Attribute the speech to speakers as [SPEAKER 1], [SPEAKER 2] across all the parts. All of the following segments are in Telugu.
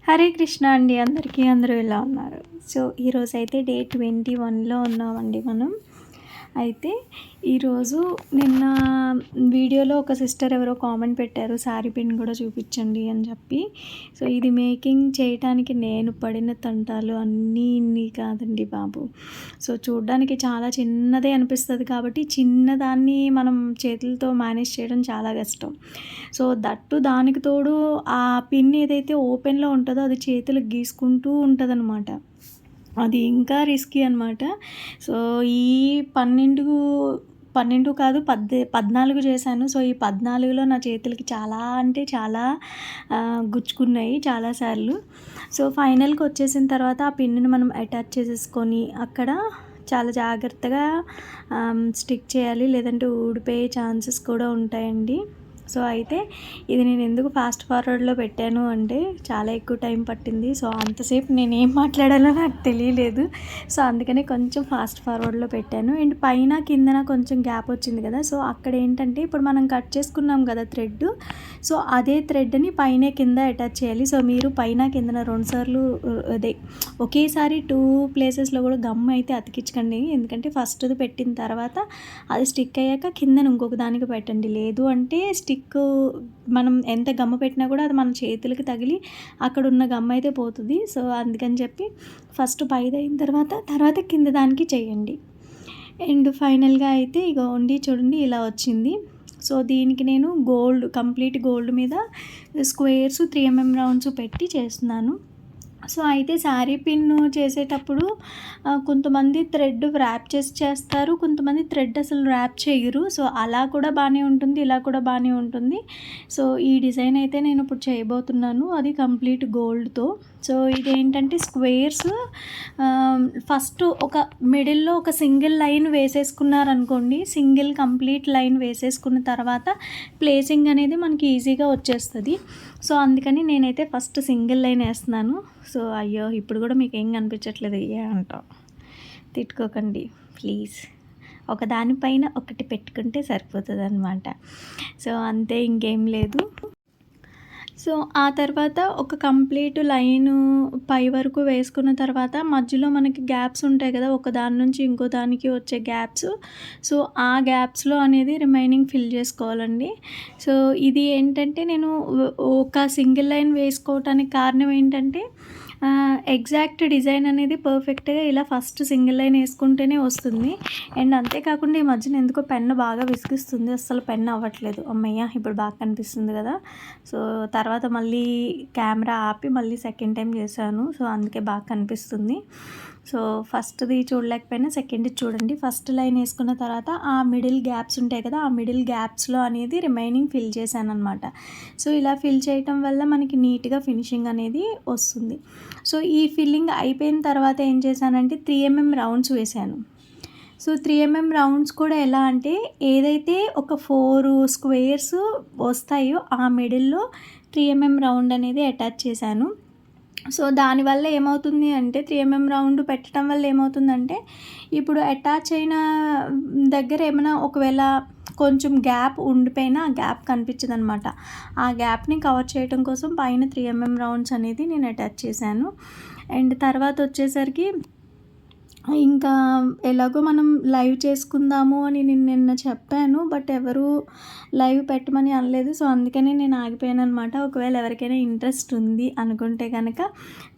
[SPEAKER 1] హరే కృష్ణ అండి అందరికీ. అందరూ ఎలా ఉన్నారు? సో ఈరోజైతే డే 21లో ఉన్నామండి మనం. అయితే ఈరోజు నిన్న వీడియోలో ఒక సిస్టర్ ఎవరో కామెంట్ పెట్టారు, శారీ పిన్ కూడా చూపించండి అని చెప్పి. సో ఇది మేకింగ్ చేయటానికి నేను పడిన తంటాలు అన్నీ ఇన్ని కాదండి బాబు. సో చూడ్డానికి చాలా చిన్నదే అనిపిస్తుంది కాబట్టి చిన్నదాన్ని మనం చేతులతో మేనేజ్ చేయడం చాలా కష్టం. సో దట్టు దానికి తోడు ఆ పిన్ ఏదైతే ఓపెన్లో ఉంటుందో అది చేతులకు గీసుకుంటూ ఉంటుందన్నమాట. అది ఇంకా రిస్కీ అనమాట. సో ఈ 12 కాదు 14 చేశాను. సో ఈ 14లో నా చేతులకి చాలా అంటే చాలా గుచ్చుకున్నాయి చాలాసార్లు. సో ఫైనల్కి వచ్చేసిన తర్వాత ఆ పిన్నుని మనం అటాచ్ చేసేసుకొని అక్కడ చాలా జాగ్రత్తగా స్టిక్ చేయాలి, లేదంటే ఊడిపోయే ఛాన్సెస్ కూడా ఉంటాయండి. సో అయితే ఇది నేను ఎందుకు ఫాస్ట్ ఫార్వర్డ్లో పెట్టాను అంటే చాలా ఎక్కువ టైం పట్టింది. సో అంతసేపు నేను ఏం మాట్లాడాలో నాకు తెలియలేదు. సో అందుకనే కొంచెం ఫాస్ట్ ఫార్వర్డ్లో పెట్టాను. అండ్ పైన కిందన కొంచెం గ్యాప్ వచ్చింది కదా, సో అక్కడ ఏంటంటే ఇప్పుడు మనం కట్ చేసుకున్నాం కదా థ్రెడ్, సో అదే థ్రెడ్ని పైన కింద అటాచ్ చేయాలి. సో మీరు పైన కిందన 2 సార్లు అదే ఒకేసారి 2 ప్లేసెస్లో కూడా గమ్ అయితే అతికించకండి. ఎందుకంటే ఫస్ట్ది పెట్టిన తర్వాత అది స్టిక్ అయ్యాక కిందన ఇంకొక దానికి పెట్టండి. లేదు అంటే స్టిక్ మనం ఎంత గమ్మ పెట్టినా కూడా అది మన చేతులకి తగిలి అక్కడ ఉన్న గమ్మ అయితే పోతుంది. సో అందుకని చెప్పి ఫస్ట్ పైది అయిన తర్వాత కింద దానికి చేయండి. అండ్ ఫైనల్గా అయితే ఇక వండి చూడండి ఇలా వచ్చింది. సో దీనికి నేను కంప్లీట్ గోల్డ్ మీద స్క్వేర్స్ 3mm రౌండ్స్ పెట్టి చేస్తున్నాను. సో అయితే శారీ పిన్ చేసేటప్పుడు కొంతమంది థ్రెడ్ ర్యాప్ చేసి చేస్తారు, కొంతమంది థ్రెడ్ అసలు ర్యాప్ చేయరు. సో అలా కూడా బాగానే ఉంటుంది, ఇలా కూడా బాగానే ఉంటుంది. సో ఈ డిజైన్ అయితే నేను ఇప్పుడు చేయబోతున్నాను, అది కంప్లీట్ గోల్డ్తో. సో ఇదేంటంటే స్క్వేర్స్ ఫస్ట్ ఒక మిడిల్లో ఒక సింగిల్ లైన్ వేసేసుకున్నారనుకోండి, సింగిల్ కంప్లీట్ లైన్ వేసేసుకున్న తర్వాత ప్లేసింగ్ అనేది మనకి ఈజీగా వచ్చేస్తుంది. సో అందుకని నేనైతే ఫస్ట్ సింగిల్ లైన్ వేస్తున్నాను. సో అయ్యో ఇప్పుడు కూడా మీకు ఏం కనిపించట్లేదు ఏ అంటాం, తిట్టుకోకండి ప్లీజ్. ఒక దానిపైన ఒకటి పెట్టుకుంటే సరిపోతుంది అనమాట. సో అంతే, ఇంకేం లేదు. సో ఆ తర్వాత ఒక కంప్లీట్ లైను పై వరకు వేసుకున్న తర్వాత మధ్యలో మనకి గ్యాప్స్ ఉంటాయి కదా, ఒక దాని నుంచి ఇంకో దానికి వచ్చే గ్యాప్స్. సో ఆ గ్యాప్స్లో అనేది రిమైనింగ్ ఫిల్ చేసుకోవాలండి. సో ఇది ఏంటంటే నేను ఒక సింగిల్ లైన్ వేసుకోవటానికి కారణం ఏంటంటే ఎగ్జాక్ట్ డిజైన్ అనేది పర్ఫెక్ట్గా ఇలా ఫస్ట్ సింగిల్ లైన్ వేసుకుంటేనే వస్తుంది. అండ్ అంతేకాకుండా ఈ మధ్యన ఎందుకో పెన్ను బాగా విసిగిస్తుంది, అస్సలు పెన్ను అవ్వట్లేదు. అమ్మయ్య ఇప్పుడు బాగా కనిపిస్తుంది కదా. సో తర్వాత మళ్ళీ కెమెరా ఆపి మళ్ళీ సెకండ్ టైం చేశాను. సో అందుకే బాగా కనిపిస్తుంది. సో ఫస్ట్ది చూడలేకపోయినా సెకండ్ది చూడండి. ఫస్ట్ లైన్ వేసుకున్న తర్వాత ఆ మిడిల్ గ్యాప్స్ ఉంటాయి కదా, ఆ మిడిల్ గ్యాప్స్లో అనేది రిమైనింగ్ ఫిల్ చేశాను అనమాట. సో ఇలా ఫిల్ చేయటం వల్ల మనకి నీట్గా ఫినిషింగ్ అనేది వస్తుంది. సో ఈ ఫిల్లింగ్ అయిపోయిన తర్వాత ఏం చేశానంటే 3mm రౌండ్స్ వేశాను. సో 3mm రౌండ్స్ కూడా ఎలా అంటే ఏదైతే ఒక 4 స్క్వేర్స్ వస్తాయో ఆ మిడిల్లో 3mm రౌండ్ అనేది అటాచ్ చేశాను. సో దానివల్ల ఏమవుతుంది అంటే 3mm రౌండ్ పెట్టడం వల్ల ఏమవుతుందంటే ఇప్పుడు అటాచ్ అయిన దగ్గర ఏమైనా ఒకవేళ కొంచెం గ్యాప్ ఉండిపోయినా ఆ గ్యాప్ కనిపించదు అనమాట. ఆ గ్యాప్ని కవర్ చేయడం కోసం పైన 3mm రౌండ్స్ అనేది నేను అటాచ్ చేశాను. అండ్ తర్వాత వచ్చేసరికి ఇంకా ఎలాగో మనం లైవ్ చేసుకుందాము అని నేను నిన్న చెప్పాను, బట్ ఎవరు లైవ్ పెట్టమని అనలేదు. సో అందుకని నేను ఆగిపోయాను అనమాట. ఒకవేళ ఎవరికైనా ఇంట్రెస్ట్ ఉంది అనుకుంటే కనుక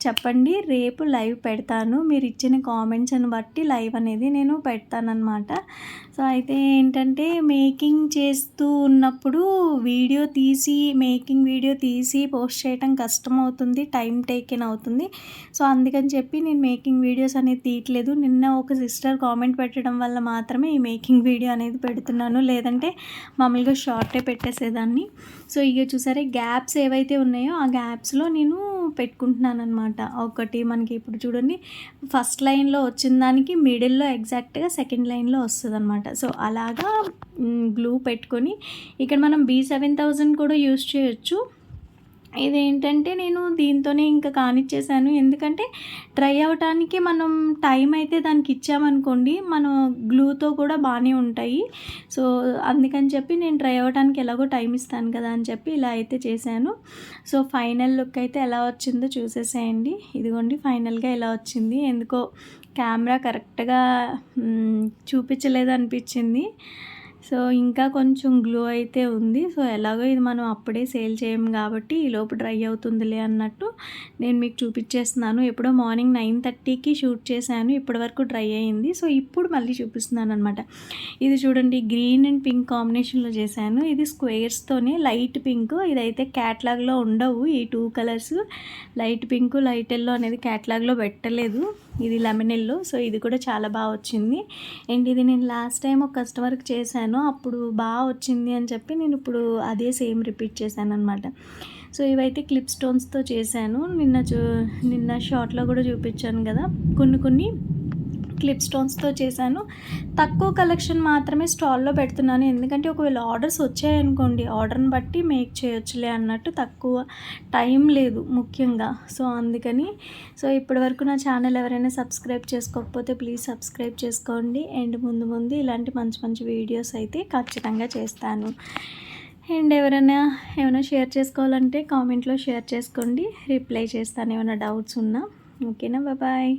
[SPEAKER 1] చెప్పండి, రేపు లైవ్ పెడతాను. మీరు ఇచ్చిన కామెంట్స్ని బట్టి లైవ్ అనేది నేను పెడతానమాట. సో అయితే ఏంటంటే మేకింగ్ చేస్తూ ఉన్నప్పుడు మేకింగ్ వీడియో తీసి పోస్ట్ చేయడం కష్టం అవుతుంది, టైం టేకెన్ అవుతుంది. సో అందుకని చెప్పి నేను మేకింగ్ వీడియోస్ అనేది తీయట్లేదు. నిన్న ఒక సిస్టర్ కామెంట్ పెట్టడం వల్ల మాత్రమే ఈ మేకింగ్ వీడియో అనేది పెడుతున్నాను, లేదంటే మామూలుగా షార్టే పెట్టేసేదాన్ని. సో ఇక చూసారే గ్యాప్స్ ఏవైతే ఉన్నాయో ఆ గ్యాప్స్లో నేను పెట్టుకుంటున్నాను అనమాట. ఒకటి మనకి ఇప్పుడు చూడండి ఫస్ట్ లైన్లో వచ్చిన దానికి మిడిల్లో ఎగ్జాక్ట్గా సెకండ్ లైన్లో వస్తుంది అనమాట. సో అలాగా గ్లూ పెట్టుకొని ఇక్కడ మనం B7000 కూడా యూస్ చేయొచ్చు. ఇదేంటంటే నేను దీంతోనే ఇంకా కానిచ్చేసాను. ఎందుకంటే డ్రై అవ్వటానికి మనం టైం అయితే దానికి ఇచ్చామనుకోండి, మనం గ్లూతో కూడా బానే ఉంటాయి. సో, అందుకని చెప్పి నేను డ్రై అవ్వటానికి ఎలాగో టైం ఇస్తాను కదా అని చెప్పి ఇలా అయితే చేశాను. సో, ఫైనల్ లుక్ అయితే ఎలా వచ్చిందో చూసేసేయండి. ఇదిగోండి ఫైనల్‌గా ఇలా వచ్చింది. ఎందుకో కెమెరా కరెక్ట్‌గా చూపించలేదనిపించింది. సో, ఇంకా కొంచెం గ్లో అయితే ఉంది. సో, ఎలాగో ఇది మనం అప్పుడే సేల్ చేయము కాబట్టి ఈలోపు డ్రై అవుతుందిలే అన్నట్టు నేను మీకు చూపించేస్తున్నాను. ఎప్పుడో మార్నింగ్ 9:30కి షూట్ చేశాను. ఇప్పటి వరకు డ్రై అయింది. సో, ఇప్పుడు మళ్ళీ చూపిస్తున్నాననమాట. ఇది చూడండి గ్రీన్ అండ్ పింక్ కాంబినేషన్‌లో చేశాను. ఇది స్క్వేర్స్‌తోనే లైట్ పింక్. ఇదైతే క్యాటలాగ్‌లో ఉండవు ఈ 2 colours. Light pink, light yellow అనేది క్యాటలాగ్‌లో పెట్టలేదు. ఇది లెమన్ యెల్లో. సో, ఇది కూడా చాలా బాగా వచ్చింది. అండ్ ఇది నేను లాస్ట్ టైం ఒక కస్టమర్‌కి చేశాను. అప్పుడు బాగా వచ్చింది అని చెప్పి నేను ఇప్పుడు అదే సేమ్ రిపీట్ చేశాననమాట. సో, ఇవైతే క్లిప్ స్టోన్స్‌తో చేశాను. నిన్న షార్ట్‌లో కూడా చూపించాను కదా! కొన్ని క్లిప్ స్టోన్స్‌తో చేశాను. తక్కువ కలెక్షన్ మాత్రమే స్టాల్‌లో పెడుతున్నాను. ఎందుకంటే ఒకవేళ ఆర్డర్స్ వచ్చాయనుకోండి, ఆర్డర్‌ని బట్టి మేక్ చేయొచ్చులే అన్నట్టు తక్కువ టైం లేదు ముఖ్యంగా. సో, అందుకని ఇప్పటివరకు నా ఛానల్ ఎవరైనా సబ్స్క్రైబ్ చేసుకోకపోతే ప్లీజ్ సబ్స్క్రైబ్ చేసుకోండి. అండ్ ముందు ఇలాంటి మంచి మంచి వీడియోస్ అయితే ఖచ్చితంగా చేస్తాను. అండ్ ఏమైనా షేర్ చేసుకోవాలంటే కామెంట్‌లో షేర్ చేసుకోండి. రిప్లై చేస్తాను ఏమైనా డౌట్స్ ఉన్నా. ఓకేనా? బాయ్.